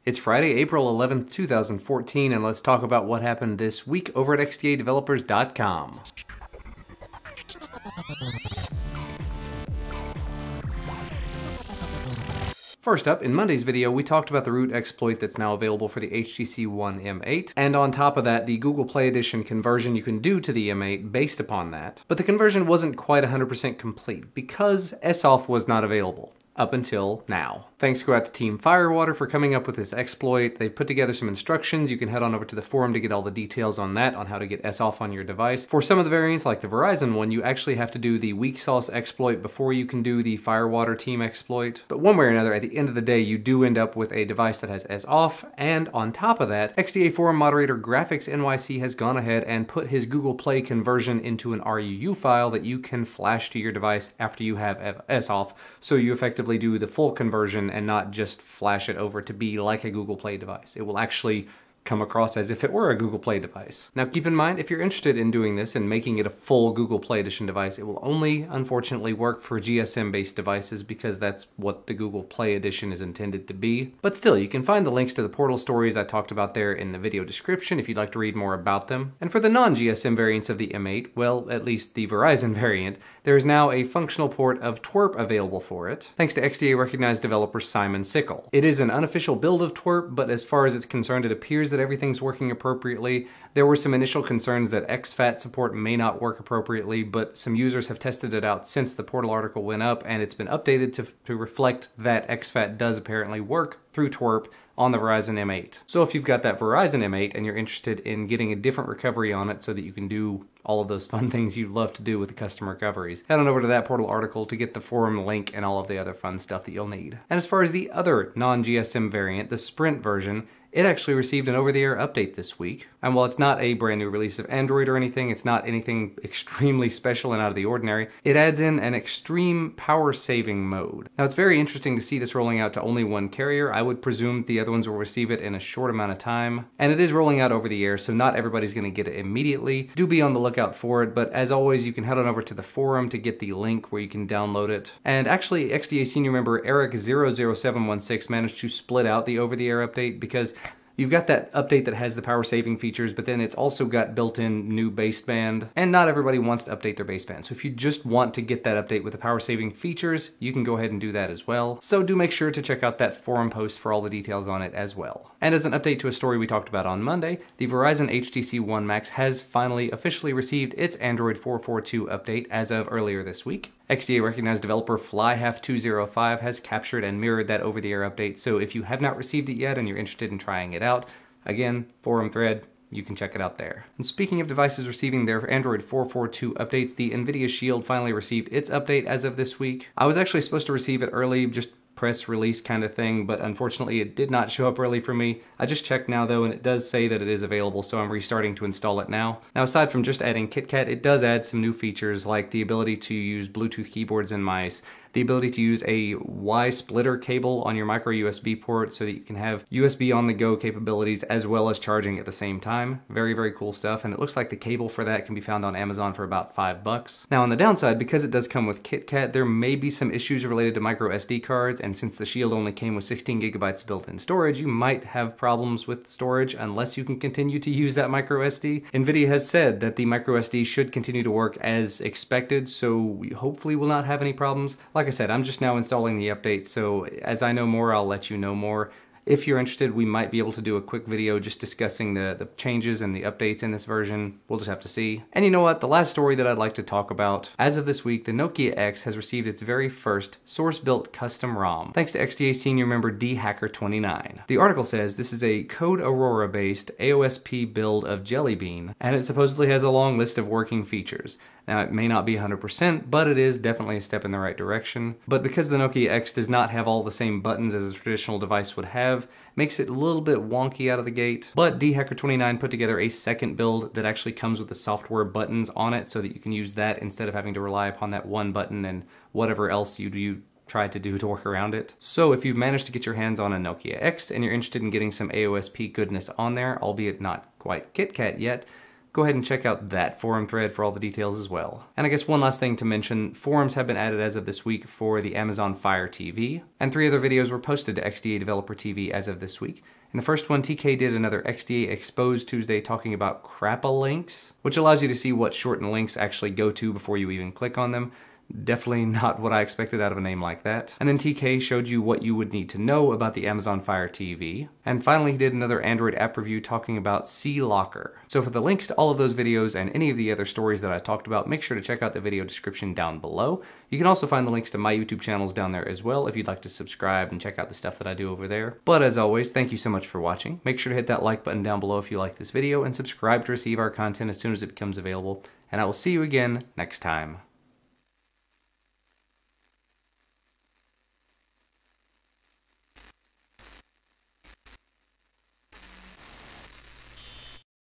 It's Friday, April 11th, 2014, and let's talk about what happened this week over at xdadevelopers.com. First up, in Monday's video, we talked about the root exploit that's now available for the HTC One M8, and on top of that, the Google Play Edition conversion you can do to the M8 based upon that. But the conversion wasn't quite 100% complete because SOF was not available. Up until now. Thanks go out to Team Firewater for coming up with this exploit. They've put together some instructions. You can head on over to the forum to get all the details on that, on how to get SOF on your device. For some of the variants, like the Verizon one, you actually have to do the weak sauce exploit before you can do the Firewater team exploit. But one way or another, at the end of the day, you do end up with a device that has SOF, and on top of that, XDA forum moderator Graphics NYC has gone ahead and put his Google Play conversion into an RUU file that you can flash to your device after you have SOF, so you effectively do the full conversion and not just flash it over to be like a Google Play device. It will actually come across as if it were a Google Play device. Now keep in mind, if you're interested in doing this and making it a full Google Play Edition device, it will only unfortunately work for GSM-based devices because that's what the Google Play Edition is intended to be. But still, you can find the links to the portal stories I talked about there in the video description if you'd like to read more about them. And for the non-GSM variants of the M8, well, at least the Verizon variant, there is now a functional port of twerp available for it, thanks to XDA recognized developer Simon Sickle. It is an unofficial build of twerp, but as far as it's concerned, it appears that everything's working appropriately. There were some initial concerns that exFAT support may not work appropriately, but some users have tested it out since the portal article went up, and it's been updated to reflect that exFAT does apparently work through twerp on the Verizon M8. So if you've got that Verizon M8 and you're interested in getting a different recovery on it so that you can do all of those fun things you'd love to do with the custom recoveries, head on over to that portal article to get the forum link and all of the other fun stuff that you'll need. And as far as the other non-GSM variant, the Sprint version, it actually received an over-the-air update this week. And while it's not a brand new release of Android or anything, it's not anything extremely special and out of the ordinary, it adds in an extreme power saving mode. Now it's very interesting to see this rolling out to only one carrier. I would presume the other ones will receive it in a short amount of time. And it is rolling out over the air, so not everybody's gonna get it immediately. Do be on the lookout for it, but as always, you can head on over to the forum to get the link where you can download it. And actually, XDA senior member Eric00716 managed to split out the over-the-air update because you've got that update that has the power saving features, but then it's also got built-in new baseband, and not everybody wants to update their baseband. So if you just want to get that update with the power saving features, you can go ahead and do that as well. So do make sure to check out that forum post for all the details on it as well. And as an update to a story we talked about on Monday, the Verizon HTC One Max has finally officially received its Android 4.4.2 update as of earlier this week. XDA recognized developer FlyHalf205 has captured and mirrored that over-the-air update, so if you have not received it yet and you're interested in trying it out, again, forum thread, you can check it out there. And speaking of devices receiving their Android 4.4.2 updates, the Nvidia SHIELD finally received its update as of this week. I was actually supposed to receive it early, just press release kind of thing, but unfortunately it did not show up early for me. I just checked now though, and it does say that it is available, so I'm restarting to install it now. Now aside from just adding KitKat, it does add some new features like the ability to use Bluetooth keyboards and mice, the ability to use a Y splitter cable on your micro USB port so that you can have USB on the go capabilities as well as charging at the same time. Very, very cool stuff, and it looks like the cable for that can be found on Amazon for about $5. Now on the downside, because it does come with KitKat, there may be some issues related to micro SD cards, and since the Shield only came with 16 gigabytes built-in storage, you might have problems with storage unless you can continue to use that micro SD. Nvidia has said that the micro SD should continue to work as expected, so we hopefully will not have any problems. Like I said, I'm just now installing the update, so as I know more, I'll let you know more. If you're interested, we might be able to do a quick video just discussing the changes and the updates in this version. We'll just have to see. And you know what? The last story that I'd like to talk about, as of this week, the Nokia X has received its very first source-built custom ROM, thanks to XDA senior member DHacker29. The article says this is a Code Aurora-based AOSP build of Jelly Bean, and it supposedly has a long list of working features. Now, it may not be 100%, but it is definitely a step in the right direction. But because the Nokia X does not have all the same buttons as a traditional device would have, makes it a little bit wonky out of the gate. But DHacker29 put together a second build that actually comes with the software buttons on it so that you can use that instead of having to rely upon that one button and whatever else you try to do to work around it. So if you've managed to get your hands on a Nokia X and you're interested in getting some AOSP goodness on there, albeit not quite KitKat yet, go ahead and check out that forum thread for all the details as well. And I guess one last thing to mention, forums have been added as of this week for the Amazon Fire TV, and 3 other videos were posted to XDA Developer TV as of this week. In the first one, TK did another XDA Exposed Tuesday talking about CRAPA links, which allows you to see what shortened links actually go to before you even click on them. Definitely not what I expected out of a name like that. And then TK showed you what you would need to know about the Amazon Fire TV. And finally, he did another Android app review talking about C-Locker. So for the links to all of those videos and any of the other stories that I talked about, make sure to check out the video description down below. You can also find the links to my YouTube channels down there as well if you'd like to subscribe and check out the stuff that I do over there. But as always, thank you so much for watching. Make sure to hit that like button down below if you like this video and subscribe to receive our content as soon as it becomes available. And I will see you again next time.